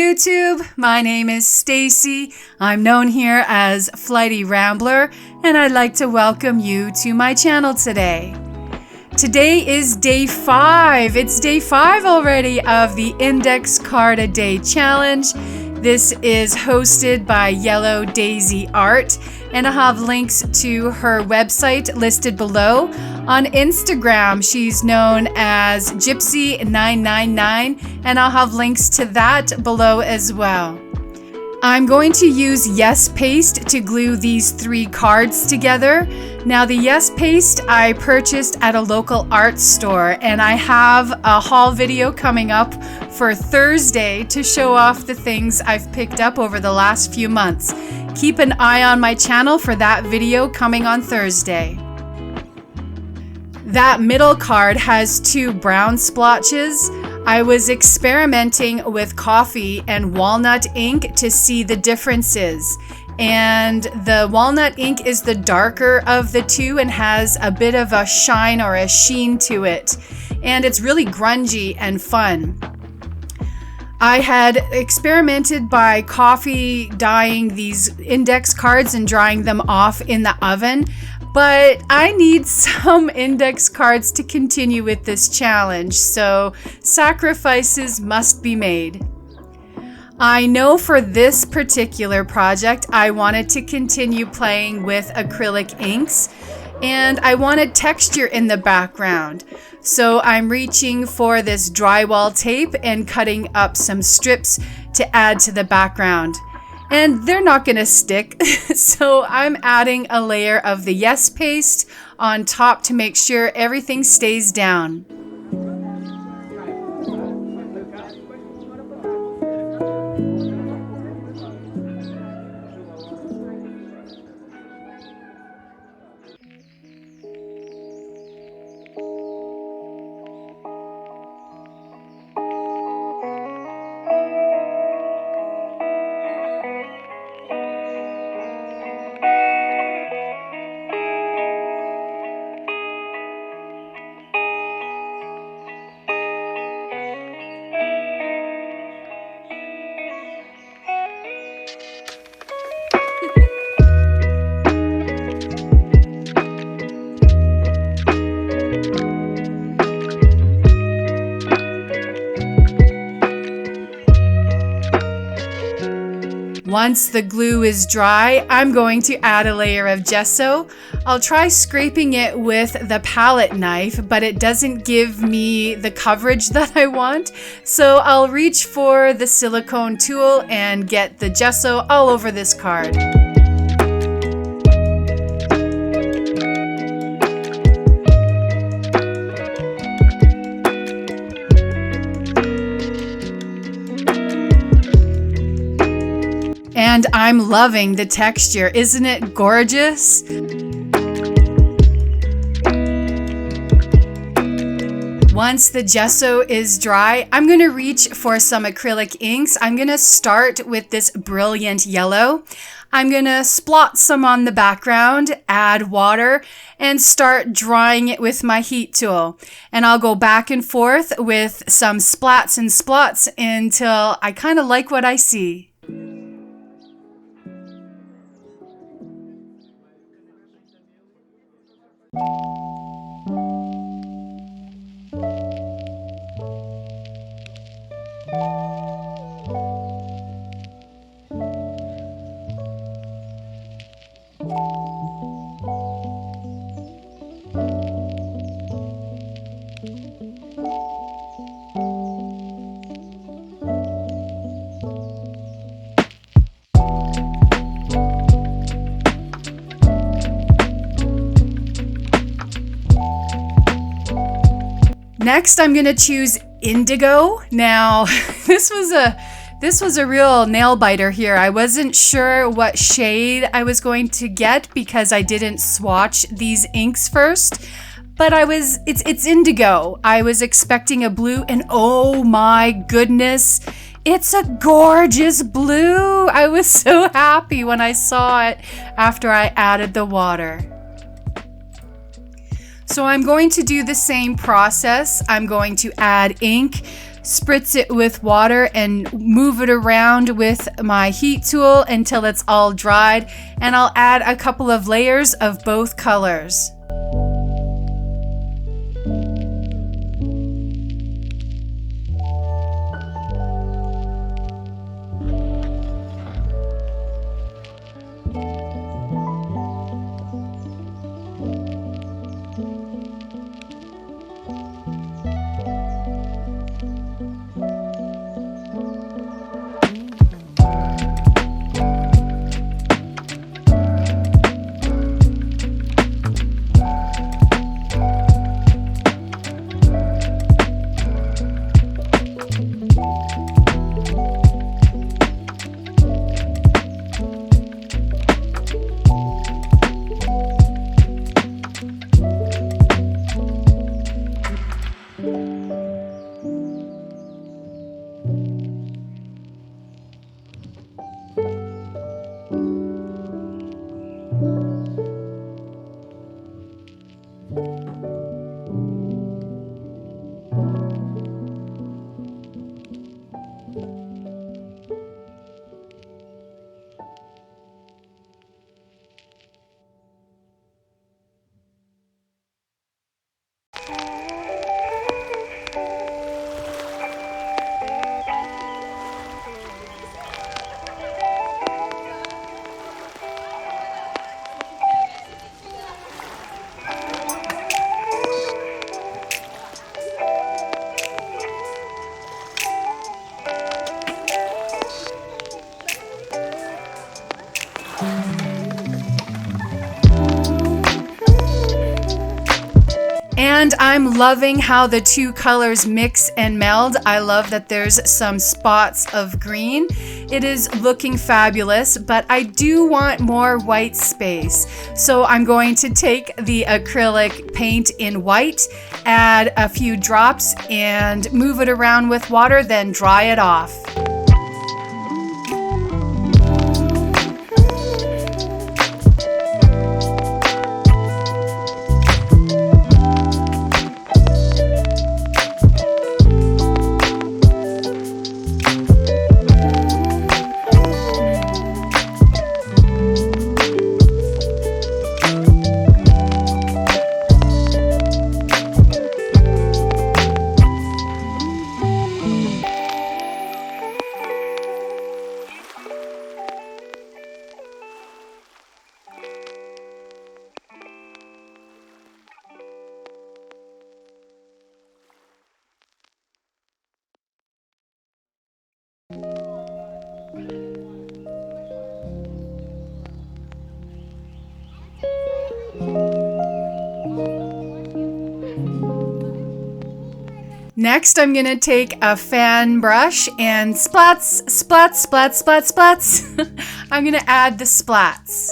YouTube. My name is Stacy. I'm known here as Flightyrambler, and I'd like to welcome you to my channel today. Today is day 5. It's day 5 already of the Index Card a Day Challenge. This is hosted by Yellow Daisy Art, and I have links to her website listed below. On Instagram, she's known as Gypsy999, and I'll have links to that below as well. I'm going to use Yes Paste to glue these 3 cards together. Now the Yes Paste I purchased at a local art store, and I have a haul video coming up for Thursday to show off the things I've picked up over the last few months. Keep an eye on my channel for that video coming on Thursday. That middle card has 2 brown splotches. I was experimenting with coffee and walnut ink to see the differences. And the walnut ink is the darker of the 2 and has a bit of a shine or a sheen to it. And it's really grungy and fun. I had experimented by coffee dyeing these index cards and drying them off in the oven, but I need some index cards to continue with this challenge, so sacrifices must be made. I know for this particular project, I wanted to continue playing with acrylic inks, and I wanted texture in the background. So I'm reaching for this drywall tape and cutting up some strips to add to the background. And they're not gonna stick, so I'm adding a layer of the Yes Paste on top to make sure everything stays down. Once the glue is dry, I'm going to add a layer of gesso. I'll try scraping it with the palette knife, but it doesn't give me the coverage that I want. So I'll reach for the silicone tool and get the gesso all over this card. And I'm loving the texture. Isn't it gorgeous? Once the gesso is dry, I'm going to reach for some acrylic inks. I'm going to start with this brilliant yellow. I'm going to splot some on the background, add water, and start drying it with my heat tool. And I'll go back and forth with some splats and splots until I kind of like what I see. Next, I'm going to choose indigo. Now, this was a real nail biter here. I wasn't sure what shade I was going to get because I didn't swatch these inks first. But it's indigo. I was expecting a blue, and oh my goodness, it's a gorgeous blue. I was so happy when I saw it after I added the water. So I'm going to do the same process. I'm going to add ink spritz it with water and move it around with my heat tool until it's all dried, and I'll add a couple of layers of both colors. And I'm loving how the two colors mix and meld. I love that there's some spots of green. It is looking fabulous, but I do want more white space. So I'm going to take the acrylic paint in white, add a few drops, and move it around with water, then dry it off. Next, I'm going to take a fan brush and splats, splats, splats, splats, splats. I'm going to add the splats.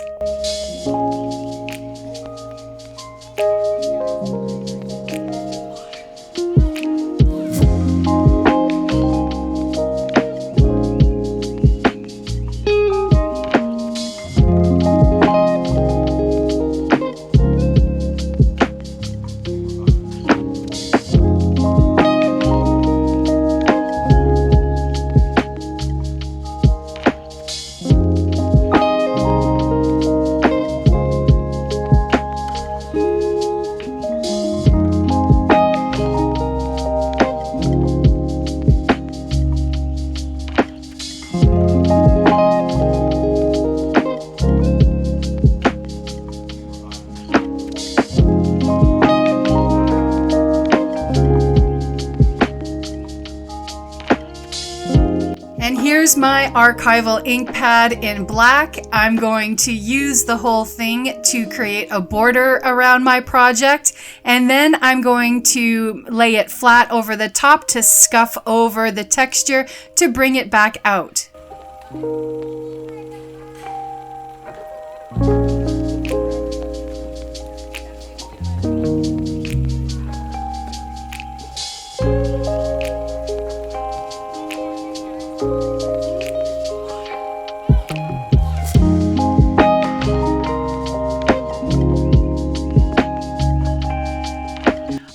And here's my archival ink pad in black. I'm going to use the whole thing to create a border around my project, and then I'm going to lay it flat over the top to scuff over the texture to bring it back out.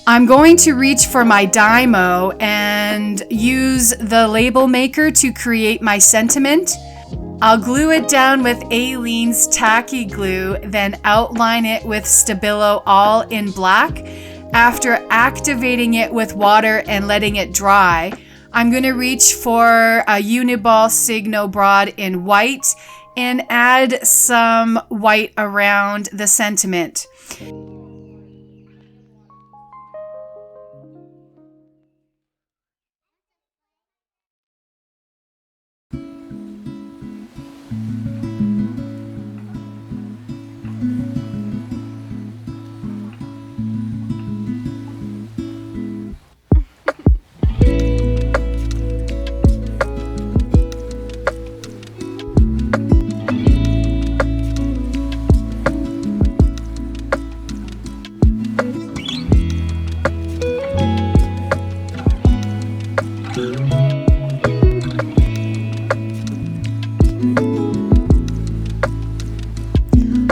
I'm going to reach for my Dymo and use the label maker to create my sentiment. I'll glue it down with Aleene's tacky glue, then outline it with Stabilo all in black. After activating it with water and letting it dry, I'm going to reach for a Uniball Signo Broad in white and add some white around the sentiment.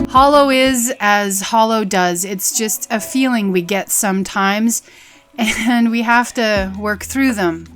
Hollow is as hollow does. It's just a feeling we get sometimes, and we have to work through them.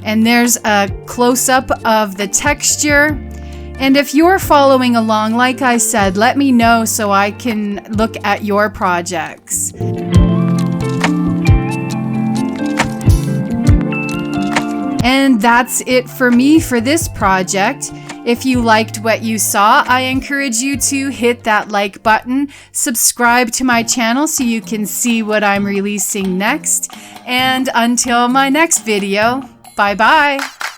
And there's a close-up of the texture. And if you're following along, like I said, let me know so I can look at your projects. And that's it for me for this project. If you liked what you saw, I encourage you to hit that like button, subscribe to my channel so you can see what I'm releasing next. And until my next video, bye-bye.